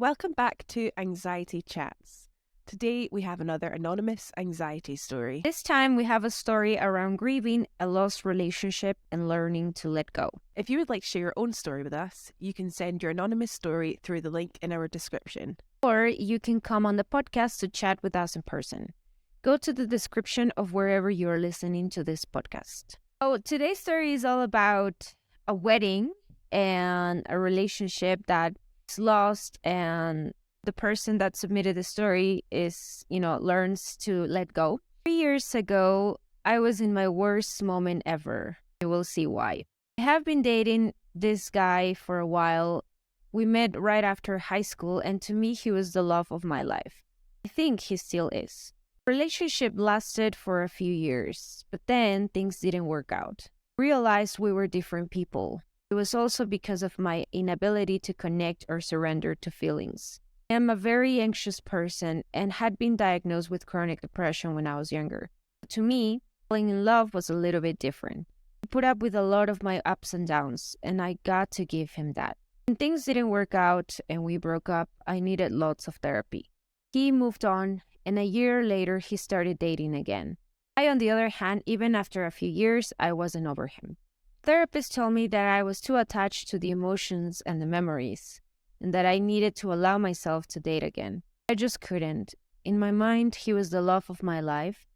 Welcome back to Anxiety Chats. Today we have another anonymous anxiety story. This time we have a story around grieving a lost relationship and learning to let go. If you would like to share your own story with us, you can send your anonymous story through the link in our description. Or you can come on the podcast to chat with us in person. Go to the description of wherever you are listening to this podcast. Today's story is all about a wedding and a relationship that is lost, and the person that submitted the story learns to let go. 3 years ago, I was in my worst moment ever. You will see why. I have been dating this guy for a while. We met right after high school, and to me, he was the love of my life. I think he still is. The relationship lasted for a few years, but then things didn't work out. I realized we were different people. It was also because of my inability to connect or surrender to feelings. I am a very anxious person and had been diagnosed with chronic depression when I was younger. To me, falling in love was a little bit different. He put up with a lot of my ups and downs, and I got to give him that. When things didn't work out and we broke up, I needed lots of therapy. He moved on, and a year later, he started dating again. I, on the other hand, even after a few years, I wasn't over him. Therapist told me that I was too attached to the emotions and the memories, and that I needed to allow myself to date again. I just couldn't. In my mind, he was the love of my life,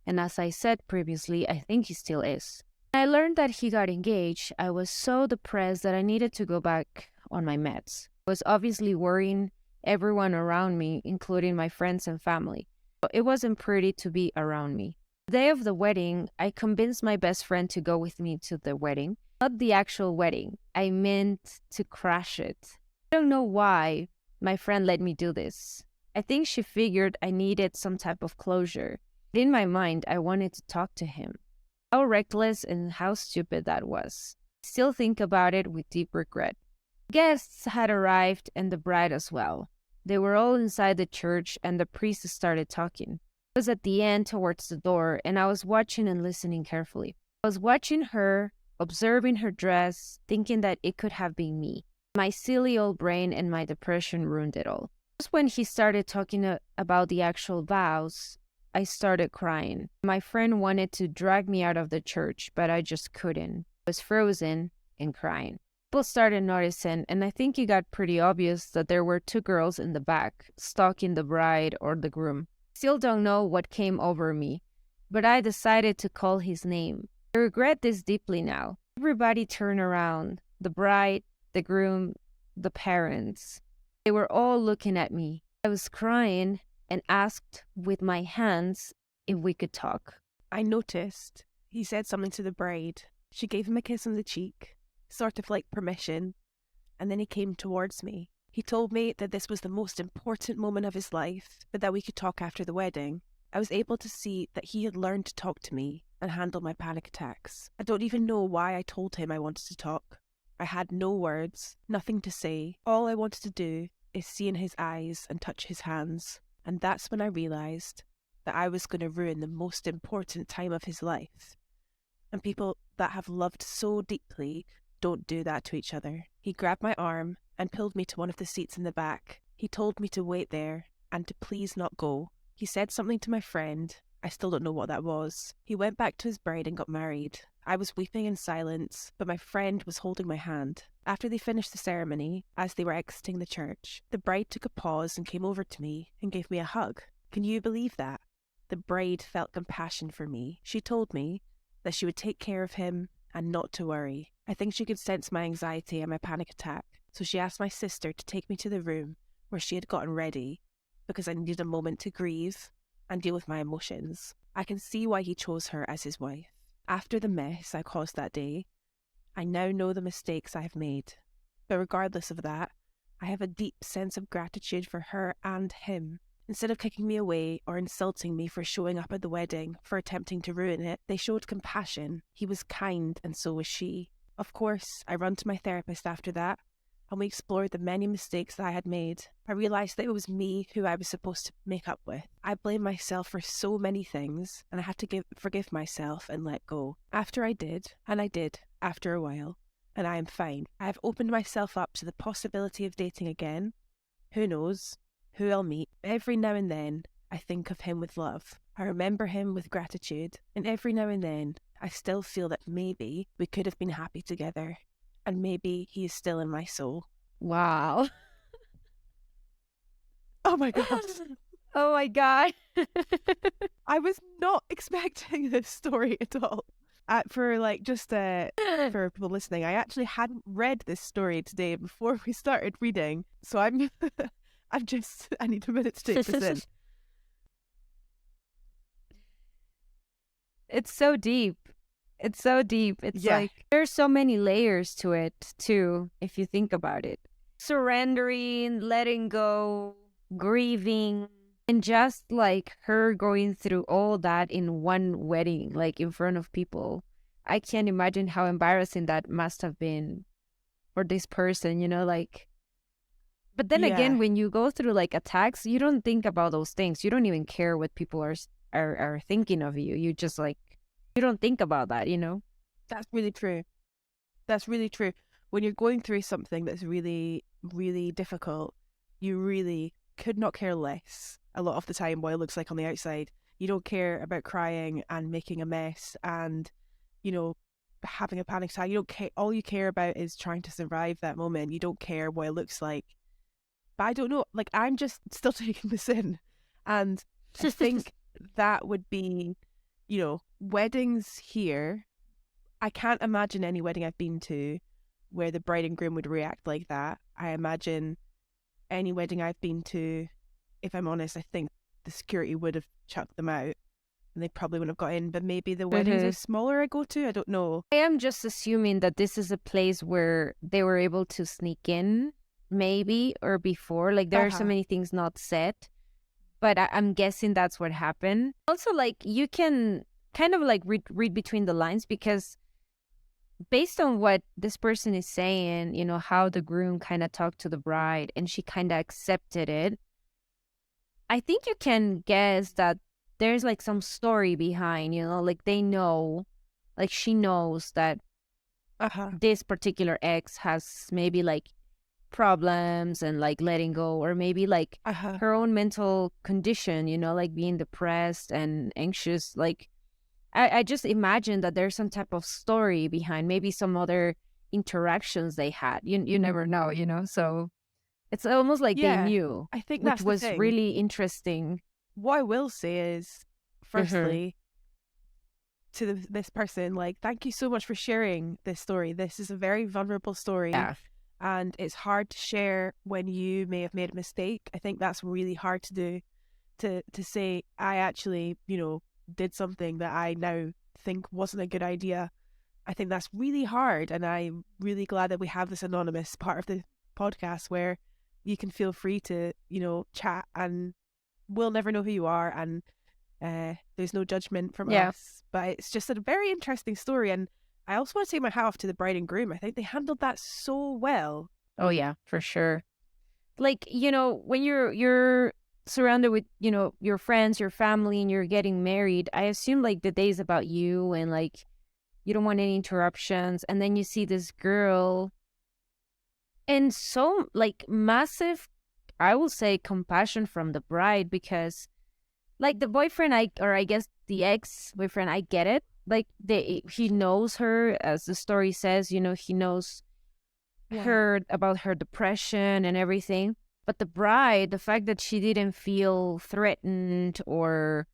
and as I said previously, I think he still is. When I learned that he got engaged, I was so depressed that I needed to go back on my meds. I was obviously worrying everyone around me, including my friends and family. It wasn't pretty to be around me. The day of the wedding, I convinced my best friend to go with me to the wedding. Not the actual wedding. I meant to crash it. I don't know why my friend let me do this. I think she figured I needed some type of closure. But in my mind, I wanted to talk to him. How reckless and how stupid that was. I still think about it with deep regret. Guests had arrived and the bride as well. They were all inside the church and the priest started talking. I was at the end towards the door, and I was watching and listening carefully. I was watching her, observing her dress, thinking that it could have been me. My silly old brain and my depression ruined it all. Just when he started talking about the actual vows, I started crying. My friend wanted to drag me out of the church, but I just couldn't. I was frozen and crying. People started noticing, and I think it got pretty obvious that there were 2 girls in the back, stalking the bride or the groom. Still don't know what came over me, but I decided to call his name. I regret this deeply now. Everybody turned around. The bride, the groom, the parents. They were all looking at me. I was crying and asked with my hands if we could talk. I noticed he said something to the bride. She gave him a kiss on the cheek, sort of like permission, and then he came towards me. He told me that this was the most important moment of his life, but that we could talk after the wedding. I was able to see that he had learned to talk to me and handle my panic attacks. I don't even know why I told him I wanted to talk. I had no words, nothing to say. All I wanted to do is see in his eyes and touch his hands. And that's when I realised that I was going to ruin the most important time of his life. And people that have loved so deeply don't do that to each other. He grabbed my arm and pulled me to one of the seats in the back. He told me to wait there and to please not go. He said something to my friend. I still don't know what that was. He went back to his bride and got married. I was weeping in silence, but my friend was holding my hand. After they finished the ceremony, as they were exiting the church, the bride took a pause and came over to me and gave me a hug. Can you believe that? The bride felt compassion for me. She told me that she would take care of him and not to worry. I think she could sense my anxiety and my panic attack, so she asked my sister to take me to the room where she had gotten ready because I needed a moment to grieve and deal with my emotions. I can see why he chose her as his wife. After the mess I caused that day, I now know the mistakes I have made. But regardless of that, I have a deep sense of gratitude for her and him. Instead of kicking me away or insulting me for showing up at the wedding, for attempting to ruin it, they showed compassion. He was kind, and so was she. Of course, I ran to my therapist after that, and we explored the many mistakes that I had made. I realised that it was me who I was supposed to make up with. I blamed myself for so many things, and I had to forgive myself and let go. After I did, and I did, after a while, and I am fine. I have opened myself up to the possibility of dating again, Who knows who I'll meet? Every now and then, I think of him with love. I remember him with gratitude. And every now and then, I still feel that maybe we could have been happy together. And maybe he is still in my soul. Wow. Oh my God. Oh my God. I was not expecting this story at all. For people listening, I actually hadn't read this story today before we started reading. So I need a minute to take this in. It's so deep. It's so deep. It's Yeah. like there's so many layers to it too, if you think about it. Surrendering, letting go, grieving, and just like her going through all that in one wedding, like in front of people. I can't imagine how embarrassing that must have been for this person, like. But then again, when you go through like attacks, you don't think about those things. You don't even care what people are thinking of you. You just like, you don't think about that, That's really true. That's really true. When you're going through something that's really, really difficult, you really could not care less a lot of the time what it looks like on the outside. You don't care about crying and making a mess and, having a panic attack. You don't care. All you care about is trying to survive that moment. You don't care what it looks like. But I don't know, like I'm just still taking this in. And I think that would be, weddings here. I can't imagine any wedding I've been to where the bride and groom would react like that. I imagine any wedding I've been to, if I'm honest, I think the security would have chucked them out and they probably wouldn't have got in. But maybe the weddings are smaller I go to. I don't know. I am just assuming that this is a place where they were able to sneak in, maybe, or before. Like there are so many things not said, but I'm guessing that's what happened. Also, like you can kind of like read between the lines because based on what this person is saying, how the groom kind of talked to the bride and she kind of accepted it, I think you can guess that there's like some story behind, like they know, like she knows that this particular ex has maybe like problems and like letting go, or maybe like her own mental condition, like being depressed and anxious. Like I just imagine that there's some type of story behind, maybe some other interactions they had. You never know, so it's almost like they knew. I think which that's was the thing. Really interesting. What I will say is, firstly, to this person, like, thank you so much for sharing this story. This is a very vulnerable story. Yeah. And it's hard to share when you may have made a mistake. I think that's really hard to do, to say, I actually, did something that I now think wasn't a good idea. I think that's really hard. And I'm really glad that we have this anonymous part of the podcast where you can feel free to, chat, and we'll never know who you are. And there's no judgment from us. But it's just a very interesting story. And I also want to take my hat off to the bride and groom. I think they handled that so well. Oh, yeah, for sure. Like, when you're surrounded with, your friends, your family, and you're getting married, I assume like the day is about you and like you don't want any interruptions. And then you see this girl and so like massive, I will say, compassion from the bride, because like the boyfriend, I guess the ex-boyfriend, I get it. Like he knows her, as the story says, he knows her about her depression and everything. But the bride, the fact that she didn't feel threatened or,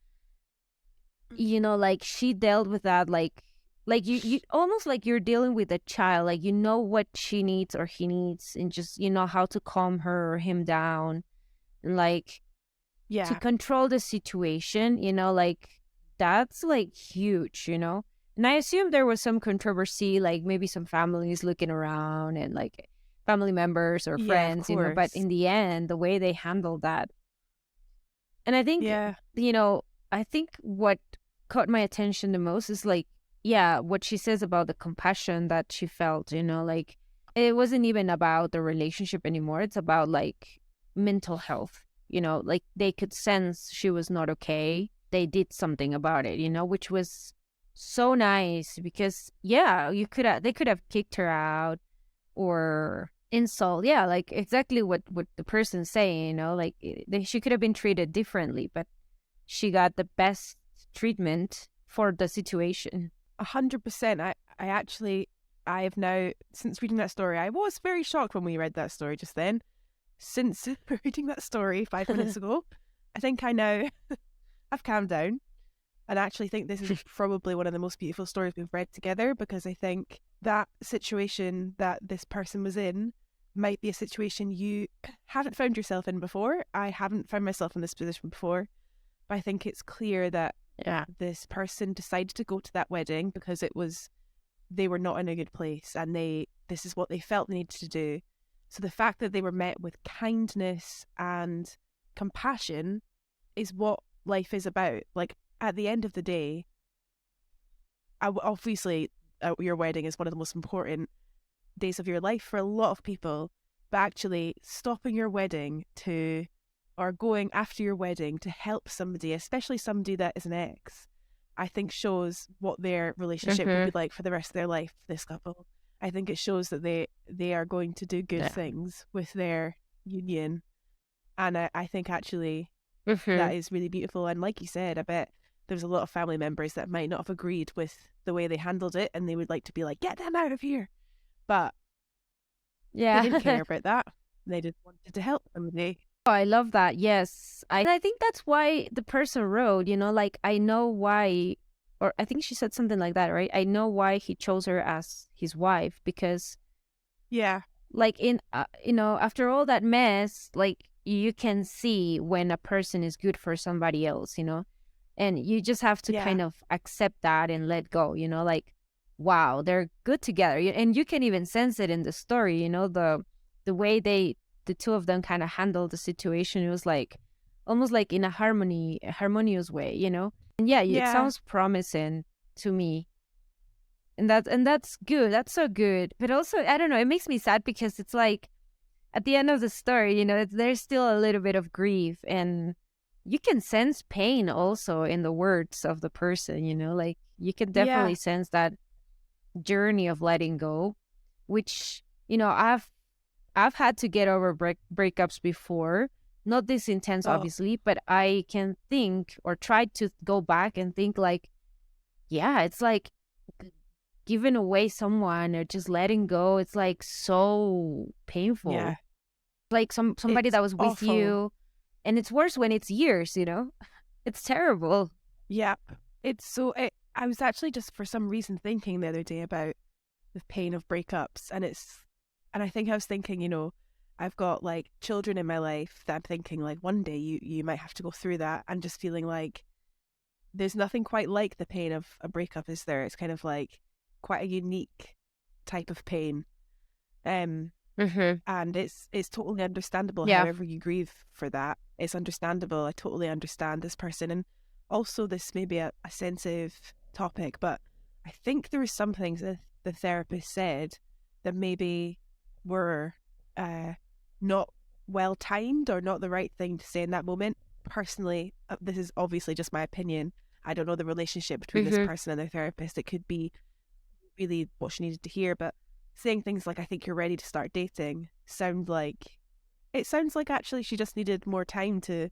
like she dealt with that, like you almost like you're dealing with a child, like what she needs or he needs, and just how to calm her or him down, and like to control the situation, like that's like huge, And I assume there was some controversy, like maybe some families looking around and like family members or friends, but in the end, the way they handled that. And I think, I think what caught my attention the most is like, what she says about the compassion that she felt, like it wasn't even about the relationship anymore. It's about like mental health, like they could sense she was not okay. They did something about it, which was so nice because, they could have kicked her out or insult. Yeah, like exactly what the person's saying, like she could have been treated differently, but she got the best treatment for the situation. 100%. I actually, I have now, since reading that story, I was very shocked when we read that story just then. Since reading that story 5 minutes ago, I think I now have calmed down and actually think this is probably one of the most beautiful stories we've read together, because I think that situation that this person was in might be a situation you haven't found yourself in before. I haven't found myself in this position before, but I think it's clear that Yeah. this person decided to go to that wedding because they were not in a good place, and this is what they felt they needed to do. So the fact that they were met with kindness and compassion is what life is about. Like, at the end of the day, obviously your wedding is one of the most important days of your life for a lot of people, but actually stopping your wedding or going after your wedding to help somebody, especially somebody that is an ex, I think shows what their relationship will be like for the rest of their life, this couple. I think it shows that they are going to do good things with their union. And I think actually that is really beautiful. And like you said, I bet there's a lot of family members that might not have agreed with the way they handled it, and they would like to be like, get them out of here. But Yeah. they didn't care about that. They just wanted to help them. Oh, I love that. Yes. I think that's why the person wrote, like, I know why, or I think she said something like that, right? I know why he chose her as his wife, because Yeah. like after all that mess, like you can see when a person is good for somebody else, and you just have to kind of accept that and let go, like, wow, they're good together. And you can even sense it in the story, the way the two of them kind of handled the situation. It was like almost like in a harmonious way, and it sounds promising to me. And that's good. That's so good. But also, I don't know, it makes me sad because it's like at the end of the story, there's still a little bit of grief, and you can sense pain also in the words of the person, like you can definitely sense that journey of letting go, which, I've had to get over breakups before, not this intense, obviously, but I can think or try to go back and think like, yeah, it's like giving away someone or just letting go. It's like so painful. Yeah. Like somebody that was with you, and it's worse when it's years, It's terrible. Yeah. I was actually just for some reason thinking the other day about the pain of breakups, and I think I was thinking, I've got like children in my life that I'm thinking like one day you might have to go through that, and just feeling like there's nothing quite like the pain of a breakup, is there? It's kind of like quite a unique type of pain. And it's totally understandable. However you grieve for that, it's understandable. I totally understand this person. And also, this may be a sensitive topic, but I think there were some things that the therapist said that maybe were not well timed or not the right thing to say in that moment. Personally, this is obviously just my opinion. I don't know the relationship between this person and their therapist. It could be really what she needed to hear, but saying things like, I think you're ready to start dating, sounds like actually she just needed more time to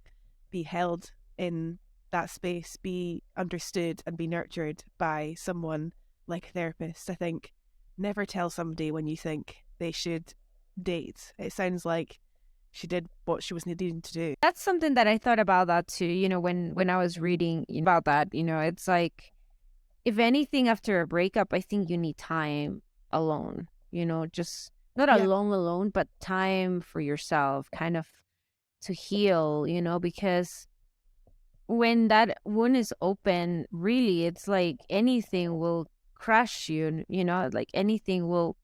be held in that space, be understood and be nurtured by someone like a therapist. I think never tell somebody when you think they should date. It sounds like she did what she was needing to do. That's something that I thought about that too, when I was reading about that, it's like, if anything, after a breakup, I think you need time alone, just not alone, but time for yourself, kind of to heal, because when that wound is open, really, it's like anything will crush you, like anything will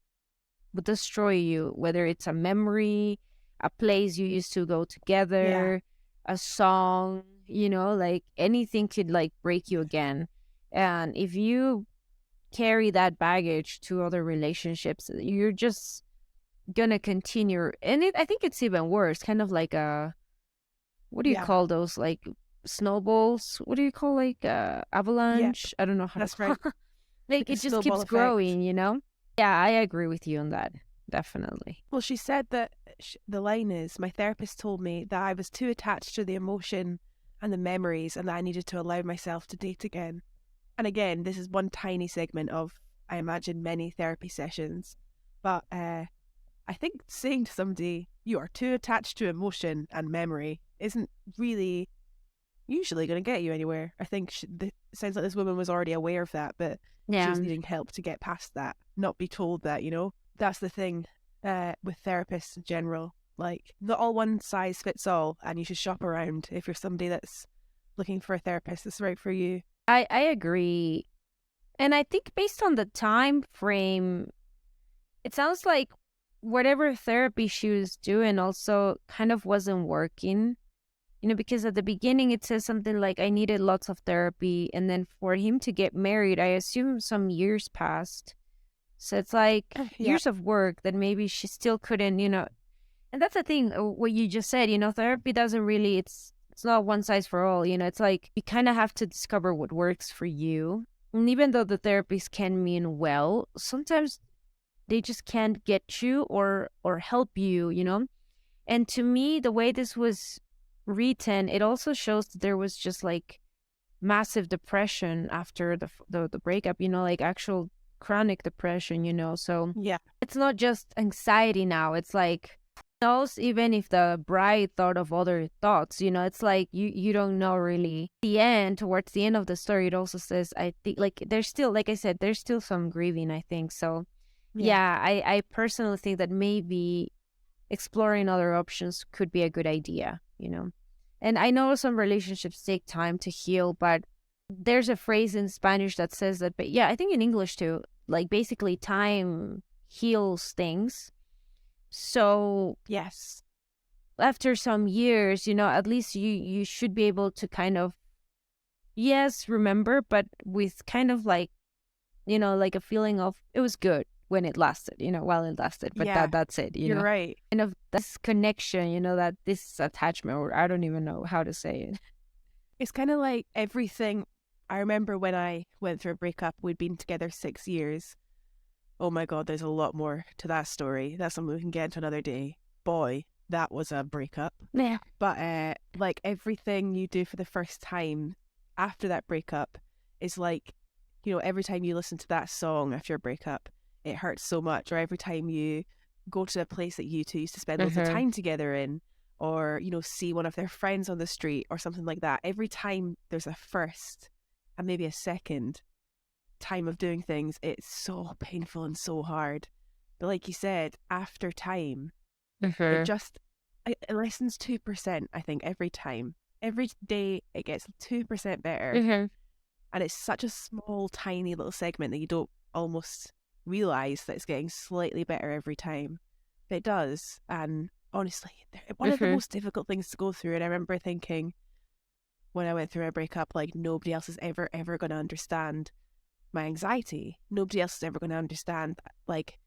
destroy you, whether it's a memory, a place you used to go together, a song, like anything could like break you again. And if you carry that baggage to other relationships, you're just gonna continue. And I think it's even worse, kind of like what do you call those, like snowballs? What do you call, like avalanche? I don't know how That's to call right. like it just keeps growing, Yeah, I agree with you on that. definitely. Well, she said that the line is, my therapist told me that I was too attached to the emotion and the memories and that I needed to allow myself to date again. And again, this is one tiny segment of, I imagine, many therapy sessions. But I think saying to somebody, you are too attached to emotion and memory, isn't really usually going to get you anywhere. I think it sounds like this woman was already aware of that, but she Yeah. was needing help to get past that, not be told that, you know? That's the thing with therapists in general. Like, not all one size fits all, and you should shop around if you're somebody that's looking for a therapist that's right for you. I agree. And I think based on the time frame, it sounds like whatever therapy she was doing also kind of wasn't working. You know, because at the beginning it says something like, I needed lots of therapy. And then for him to get married, I assume some years passed. So it's like Yeah. years of work that maybe she still couldn't, you know. And that's the thing, what you just said, you know, therapy doesn't really, it's not one size for all. You know, it's like you kind of have to discover what works for you. And even though the therapist can mean well, sometimes they just can't get you or help you, you know. And to me, the way this was written, it also shows that there was just like massive depression after the breakup, you know, like actual chronic depression, you know. So Yeah. it's not just anxiety now. It's like knows even if the bride thought of other thoughts, you know, it's like you don't know really. Towards the end of the story, it also says, I think, like, there's still, like I said, there's still some grieving, I think. So yeah, I personally think that maybe exploring other options could be a good idea, you know. And I know some relationships take time to heal, but there's a phrase in Spanish that says that, but yeah, I think in English too, like basically time heals things. So Yes. after some years, you know, at least you should be able to kind of, yes, remember, but with kind of like, you know, like a feeling of it was good when it lasted, you know, while it lasted, but Yeah. that's it, you You're know. right. Kind of this connection, you know, that this attachment, or I don't even know how to say it. It's kind of like everything. I remember when I went through a breakup, we'd been together 6 years. Oh my God, there's a lot more to that story. That's something we can get into another day. Boy, that was a breakup. Yeah. But like everything you do for the first time after that breakup is like, you know, every time you listen to that song after a breakup, it hurts so much. Or every time you go to a place that you two used to spend loads of time together in, or, you know, see one of their friends on the street or something like that. Every time there's a first and maybe a second time of doing things, it's so painful and so hard. But like you said, after time, it just it lessens 2%, I think, every time. Every day it gets 2% better. And it's such a small, tiny little segment that you don't almost realise that it's getting slightly better every time. But it does. And honestly, one of the most difficult things to go through. And I remember thinking when I went through a breakup, like, nobody else is ever going to understand my anxiety. Nobody else is ever going to understand, like,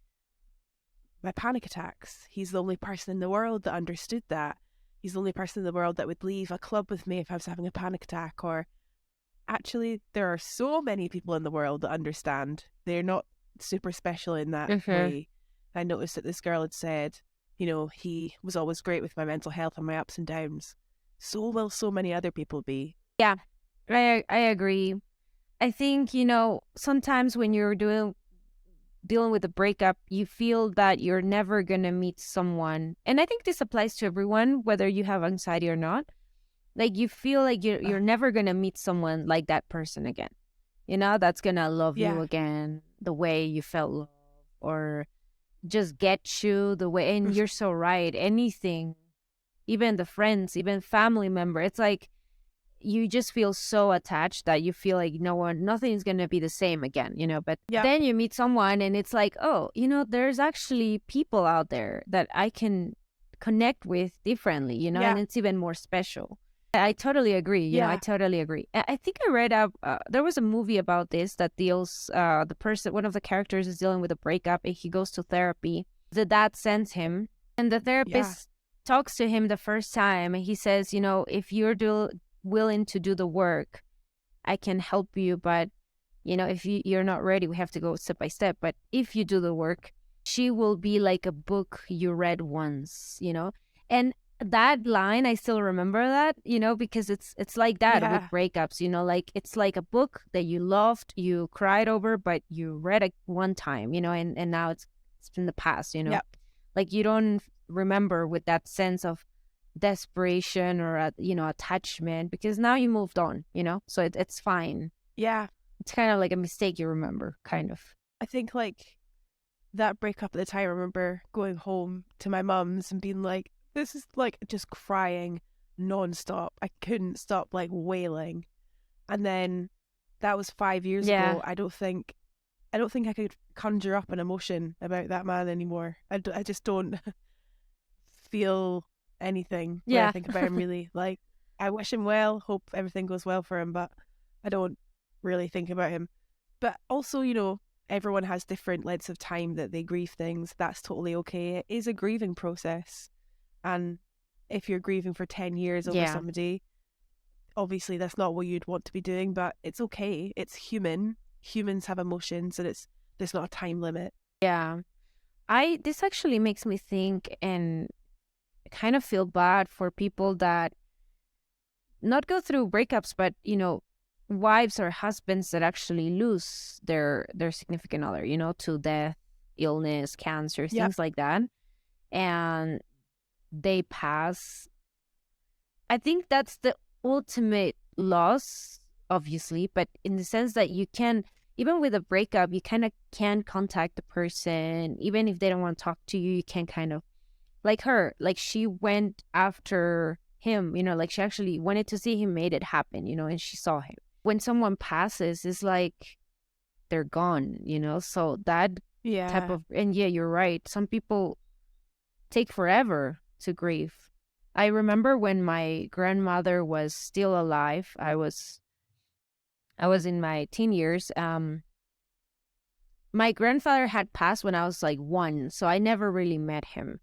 my panic attacks. He's the only person in the world that understood that. He's the only person in the world that would leave a club with me if I was having a panic attack. Or actually, there are so many people in the world that understand. They're not super special in that way. I noticed that this girl had said, you know, he was always great with my mental health and my ups and downs. So will so many other people be. Yeah, I agree. I think, you know, sometimes when you're dealing with a breakup, you feel that you're never going to meet someone. And I think this applies to everyone, whether you have anxiety or not. Like, you feel like you're never going to meet someone like that person again. You know, that's going to love you again the way you felt love, or just get you the way. And you're so right. Anything, even the friends, even family member, it's like you just feel so attached that you feel like nothing's going to be the same again, you know. But then you meet someone and it's like, oh, you know, there's actually people out there that I can connect with differently, you know, and it's even more special. I totally agree. You know, I totally agree. I think I read there was a movie about this that deals, one of the characters is dealing with a breakup and he goes to therapy. The dad sends him and the therapist talks to him the first time. And he says, you know, if you're willing to do the work, I can help you. But, you know, if you're not ready, we have to go step by step. But if you do the work, she will be like a book you read once, you know? And that line, I still remember that, you know, because it's like that with Yeah. breakups, you know, like it's like a book that you loved, you cried over, but you read it one time, you know, and now it's in the past, you know. Yep. Like you don't remember with that sense of desperation or you know, attachment, because now you moved on, you know, so it's fine. Yeah. It's kind of like a mistake you remember, kind of. I think like that breakup at the time, I remember going home to my mum's and being like, this is like just crying nonstop. I couldn't stop like wailing. And then that was 5 years Yeah. ago. I don't think I could conjure up an emotion about that man anymore. I just don't feel anything when I Yeah. think about him, really. Like, I wish him well, hope everything goes well for him, but I don't really think about him. But also, you know, everyone has different lengths of time that they grieve things. That's totally okay. It is a grieving process. And if you're grieving for 10 years over Yeah. somebody, obviously that's not what you'd want to be doing, but it's okay. It's human. Humans have emotions, and there's not a time limit. Yeah. I this actually makes me think and kind of feel bad for people that not go through breakups, but you know, wives or husbands that actually lose their significant other, you know, to death, illness, cancer, Yep. things like that, and they pass. I think that's the ultimate loss, obviously, but in the sense that you can, even with a breakup, you kind of can contact the person, even if they don't want to talk to you. You can kind of, like her, like she went after him, you know, like she actually wanted to see him, made it happen, you know, and she saw him. When someone passes, it's like they're gone, you know, so that type Yeah. of, and yeah, you're right. Some people take forever to grieve. I remember when my grandmother was still alive, I was in my teen years. My grandfather had passed when I was like 1, so I never really met him.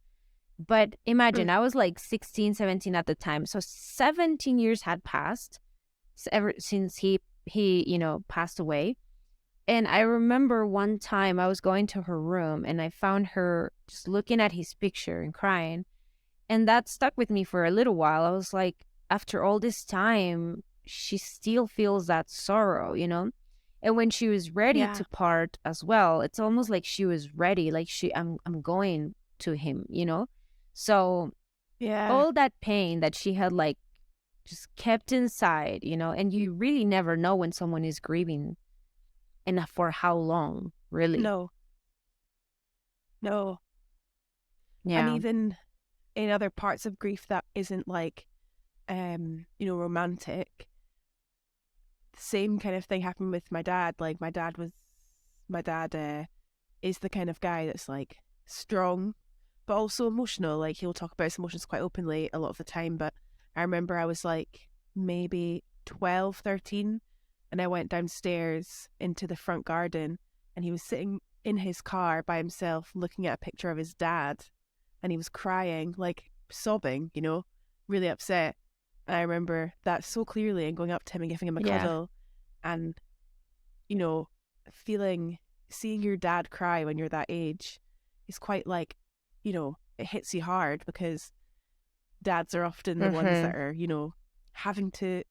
But imagine, Mm. I was like 16, 17 at the time. So 17 years had passed ever since he, you know, passed away. And I remember one time I was going to her room and I found her just looking at his picture and crying. And that stuck with me for a little while. I was like, after all this time, she still feels that sorrow, you know? And when she was ready Yeah. to part as well, it's almost like she was ready, like I'm going to him, you know? So Yeah. all that pain that she had like just kept inside, you know, and you really never know when someone is grieving and for how long, really. No. No. And Yeah. even in other parts of grief that isn't like you know, romantic, the same kind of thing happened with my dad. Like my dad is the kind of guy that's like strong but also emotional. Like, he'll talk about his emotions quite openly a lot of the time. But I remember I was like maybe 12, 13, and I went downstairs into the front garden, and he was sitting in his car by himself looking at a picture of his dad, and he was crying, like sobbing, you know, really upset. And I remember that so clearly, and going up to him and giving him a Yeah. cuddle, and, you know, seeing your dad cry when you're that age is quite like, you know, it hits you hard, because dads are often the ones Mm-hmm. that are, you know, having to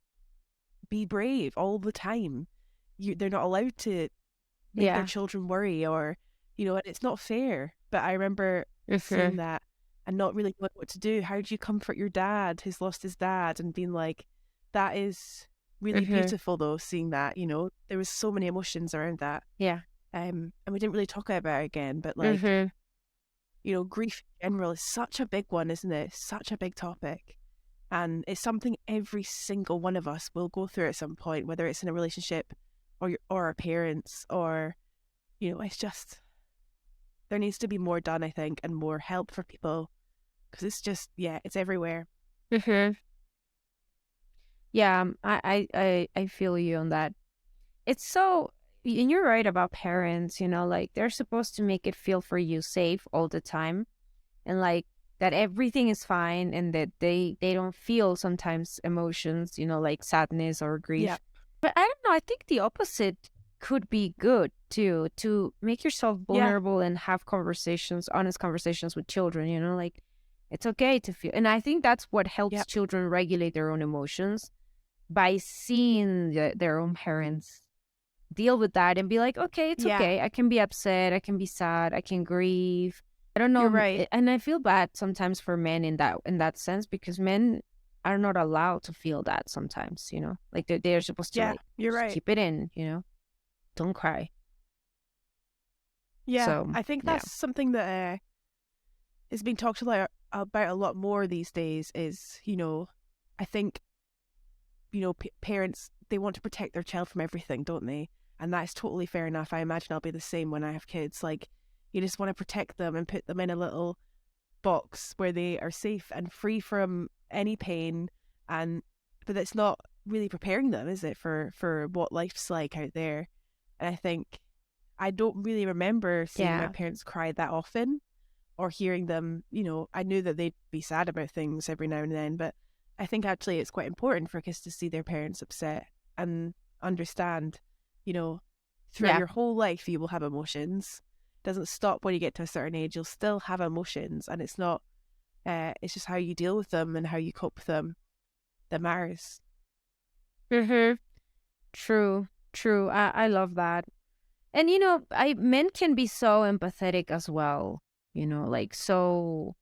be brave all the time. They're not allowed to make their Yeah. children worry, or, you know, and it's not fair. But I remember Mm-hmm. seeing that and not really knowing what to do. How do you comfort your dad who's lost his dad? And being like, that is really Mm-hmm. beautiful though, seeing that, you know, there was so many emotions around that. Yeah. And we didn't really talk about it again, but like, Mm-hmm. you know, grief in general is such a big one, isn't it? Such a big topic. And it's something every single one of us will go through at some point, whether it's in a relationship or our parents, or, you know, it's just, there needs to be more done, I think, and more help for people, because it's just, yeah, it's everywhere. Mm-hmm. Yeah. I feel you on that. It's so, and you're right about parents, you know, like they're supposed to make it feel for you safe all the time, and like that everything is fine, and that they don't feel sometimes emotions, you know, like sadness or Yeah. grief. But I don't know, I think the opposite could be good too, to make yourself vulnerable and have conversations, honest conversations with children, like it's okay to feel. And I think that's what helps children regulate their own emotions, by seeing their own parents deal with that and be like, okay, it's okay. I can be upset. I can be sad. I can grieve. I don't know. You're right. And I feel bad sometimes for men in that sense, because men are not allowed to feel that sometimes, like they're supposed to like you're right. keep it in, don't cry. Yeah, so, I think that's something that is being talked about a lot more these days is, I think, parents, they want to protect their child from everything, don't they? And that's totally fair enough. I imagine I'll be the same when I have kids. Like, you just want to protect them and put them in a little box where they are safe and free from any pain. But it's not really preparing them, is it, for what life's like out there? And I think I don't really remember seeing my parents cry that often, or hearing them, I knew that they'd be sad about things every now and then, but I think actually it's quite important for kids to see their parents upset and understand, throughout your whole life you will have emotions. It doesn't stop when you get to a certain age. You'll still have emotions, and it's not, it's just how you deal with them and how you cope with them that matters. True. I love that. And, men can be so empathetic as well, like, so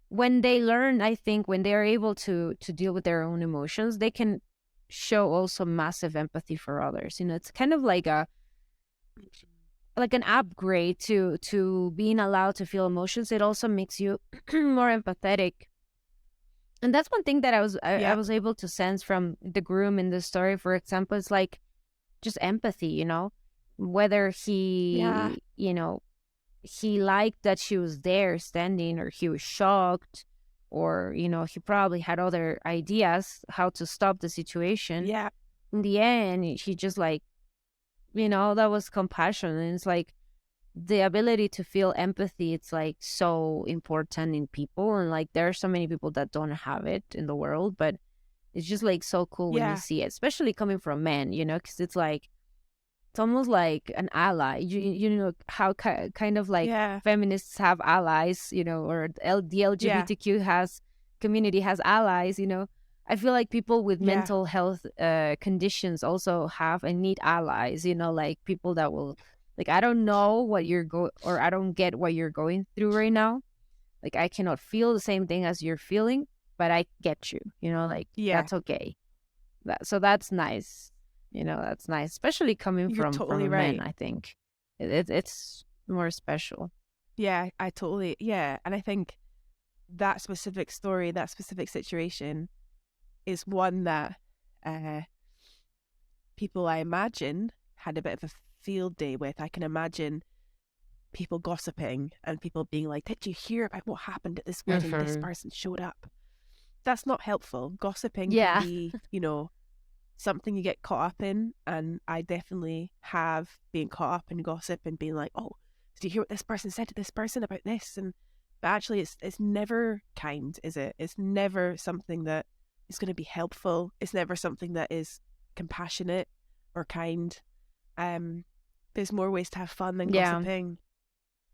when they learn, I think when they are able to deal with their own emotions, they can show also massive empathy for others. It's kind of like an upgrade to being allowed to feel emotions. It also makes you more empathetic. And that's one thing that I was able to sense from the groom in the story, for example. It's like just empathy, whether he, he liked that she was there standing, or he was shocked, or, he probably had other ideas how to stop the situation. Yeah. In the end, he just like, that was compassion. And it's like the ability to feel empathy, it's like so important in people. And like there are so many people that don't have it in the world, but it's just like so cool when you see it, especially coming from men, because it's like, it's almost like an ally. You know how kind of like feminists have allies, or the LGBTQ community has allies. I feel like people with mental health conditions also have and need allies. Like people that will, like, I don't know what or I don't get what you're going through right now. Like I cannot feel the same thing as you're feeling, but I get you. That's okay. So that's nice. That's nice, especially coming You're from totally a right. man. I think it's more special. Yeah, and I think that specific story, that specific situation is one that people, I imagine, had a bit of a field day with. I can imagine people gossiping and people being like, did you hear about what happened at this wedding? This person showed up. That's not helpful. Gossiping can be, something you get caught up in, and I definitely have been caught up in gossip and being like, oh, did you hear what this person said to this person about this? But actually it's never kind, is it? It's never something that is going to be helpful. It's never something that is compassionate or kind. There's more ways to have fun than gossiping.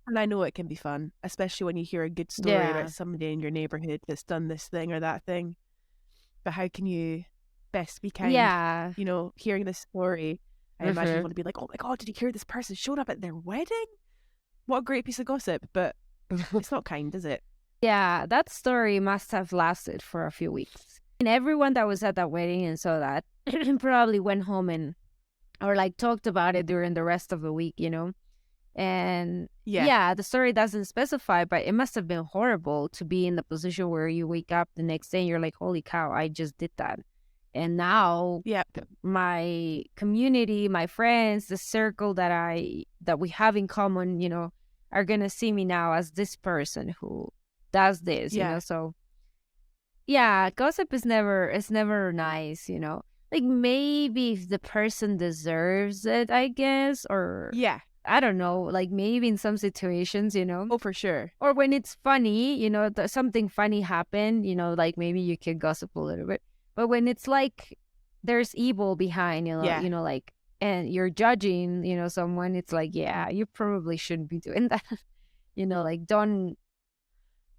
And I know it can be fun, especially when you hear a good story about somebody in your neighborhood that's done this thing or that thing. But how can you best be kind? Hearing this story, I imagine you want to be like, oh my God, did you hear this person showed up at their wedding? What a great piece of gossip. But it's not kind, is it? Yeah, that story must have lasted for a few weeks. And everyone that was at that wedding and saw that probably went home or like talked about it during the rest of the week, And the story doesn't specify, but it must have been horrible to be in the position where you wake up the next day and you're like, holy cow, I just did that. And now my community, my friends, the circle that we have in common, are going to see me now as this person who does this, So gossip is never nice, Like maybe if the person deserves it, I guess, or I don't know, like maybe in some situations, Oh, for sure. Or when it's funny, something funny happened, like maybe you could gossip a little bit. But when it's like there's evil behind, like and you're judging, someone, it's like, yeah, you probably shouldn't be doing that. Like, don't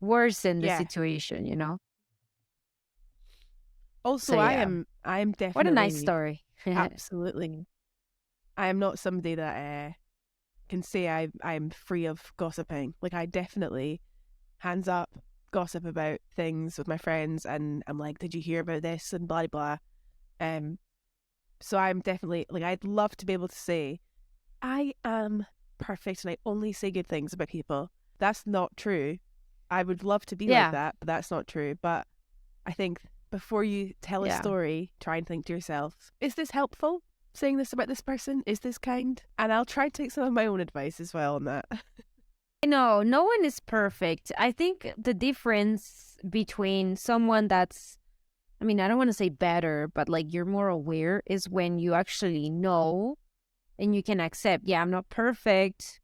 worsen the Yeah. situation. Also, So I yeah, am what a nice definitely story. absolutely. I am not somebody that can say I'm free of gossiping. Like, I definitely, hands up, gossip about things with my friends, and I'm like, did you hear about this, and blah blah. So I'm definitely, like, I'd love to be able to say I am perfect and I only say good things about people. That's not true. I would love to be like Yeah, that, but that's not true. But I think before you tell a yeah. story, try and think to yourself, is this helpful? Saying this about this person? Is this kind? And I'll try to take some of my own advice as well on that. No, no one is perfect. I think the difference between someone that's, I mean, I don't want to say better, but like you're more aware, is when you actually know and you can accept, yeah, I'm not perfect,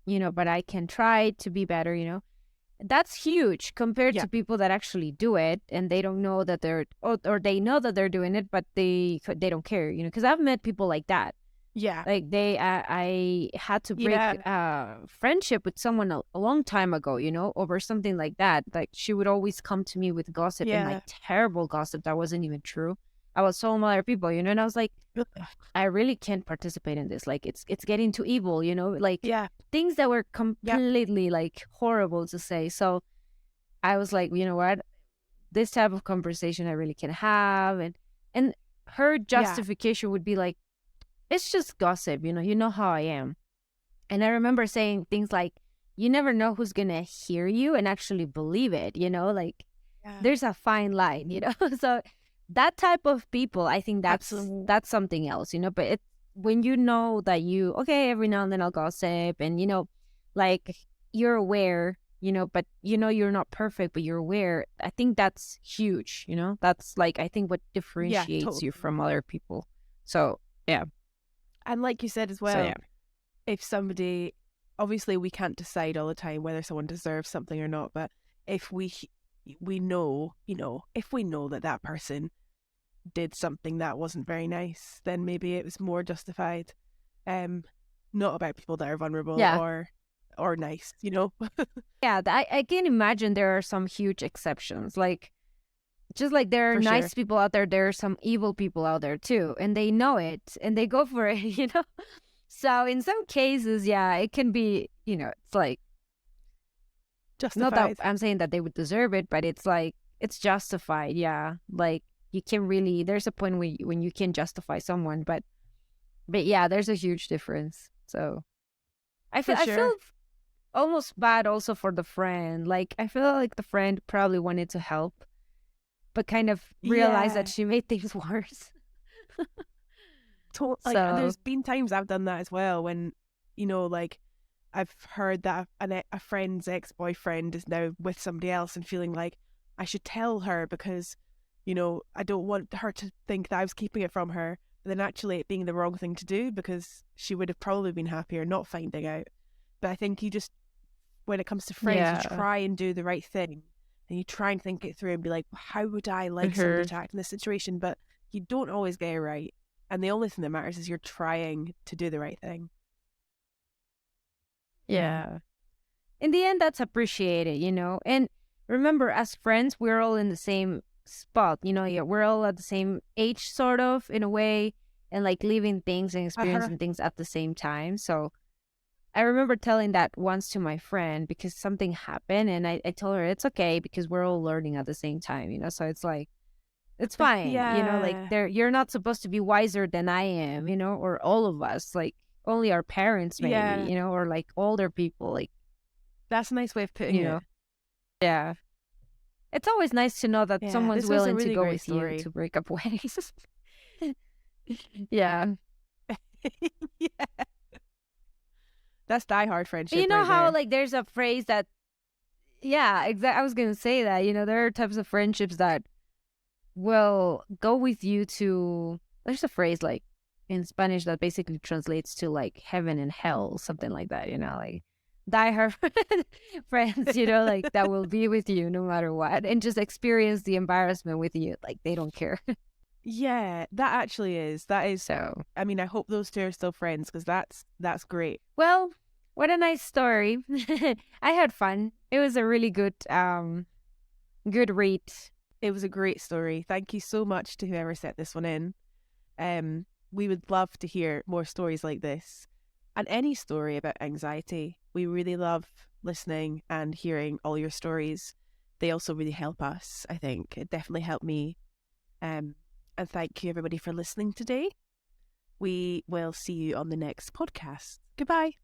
but I can try to be better. That's huge compared Yeah. to people that actually do it and they don't know that or they know that they're doing it, but they don't care, because I've met people like that. Yeah. Like I had to break Yeah. friendship with someone a long time ago, over something like that. Like she would always come to me with gossip and like Yeah. terrible gossip that wasn't even true. I was so other people, and I was like, I really can't participate in this. Like it's getting too evil, like Yeah. things that were Yep. completely like horrible to say. So I was like, you know what? This type of conversation I really can have. And her Yeah. justification would be like, it's just gossip, you know how I am. And I remember saying things like, you never know who's gonna hear you and actually believe it, like Yeah. there's a fine line, So that type of people, I think Absolutely. that's something else, but it's when you know that okay, every now and then I'll gossip and like you're aware, but you're not perfect, but you're aware. I think that's huge, that's like I think what Yeah, differentiates you totally. from other people. So yeah. And like you said as So yeah. well, if somebody, obviously we can't decide all the time whether someone deserves something or not, but if we know, if we know that that person did something that wasn't very nice, then maybe it was more justified. Not about people that are vulnerable Yeah. or nice, Yeah, I can imagine there are some huge exceptions. Like, just like there are For nice sure. people out there are some evil people out there too. And they know it and they go for it. So in some cases, yeah, it can be, it's like, not that Justified. I'm saying that they would deserve it, but it's like, it's justified. Yeah. Like, you can really, there's a point when you can justify someone, but yeah, there's a huge difference. So For I feel sure. almost bad also for the friend. Like I feel like the friend probably wanted to help, but kind of realized that Yeah. she made things worse. Like, So there's been times I've done that as well when, like, I've heard that a friend's ex-boyfriend is now with somebody else and feeling like I should tell her because, I don't want her to think that I was keeping it from her. But then actually it being the wrong thing to do because she would have probably been happier not finding out. But I think you just, when it comes to friends, you yeah. try and do the right thing and you try and think it through and be like, how would I like somebody Mhm. to act in this situation? But you don't always get it right. And the only thing that matters is you're trying to do the right thing. Yeah. In the end, that's appreciated. And remember, as friends, we're all in the same spot. Yeah, we're all at the same age, sort of, in a way, and like living things and Uh-huh. experiencing things at the same time. So I remember telling that once to my friend because something happened, and I told her it's okay because we're all learning at the same time. So it's like, it's fine, like Yeah. you're not supposed to be wiser than I am, or all of us, like only our parents maybe, Yeah. or like older people, like, That's a nice way of putting you it. know. Yeah. It's always nice to know that Yeah. someone's This was a willing to really go great with you story. to break up ways. Yeah. Yeah. That's diehard You friendship know right how there. like there's a phrase that, yeah, exactly. I was gonna say that, there are types of friendships that will go with you to, there's a phrase like in Spanish that basically translates to like heaven and hell, something like that, like diehard friends, like that will be with you no matter what and just experience the embarrassment with you. Like they don't care. Yeah, that actually is. That is. So, I mean, I hope those two are still friends because that's great. well, what a nice story. I had fun. It was a really good read. It was a great story. Thank you so much to whoever sent this one in. We would love to hear more stories like this and any story about anxiety. We really love listening and hearing all your stories. They also really help us, I think. It definitely helped me. And thank you, everybody, for listening today. We will see you on the next podcast. Goodbye.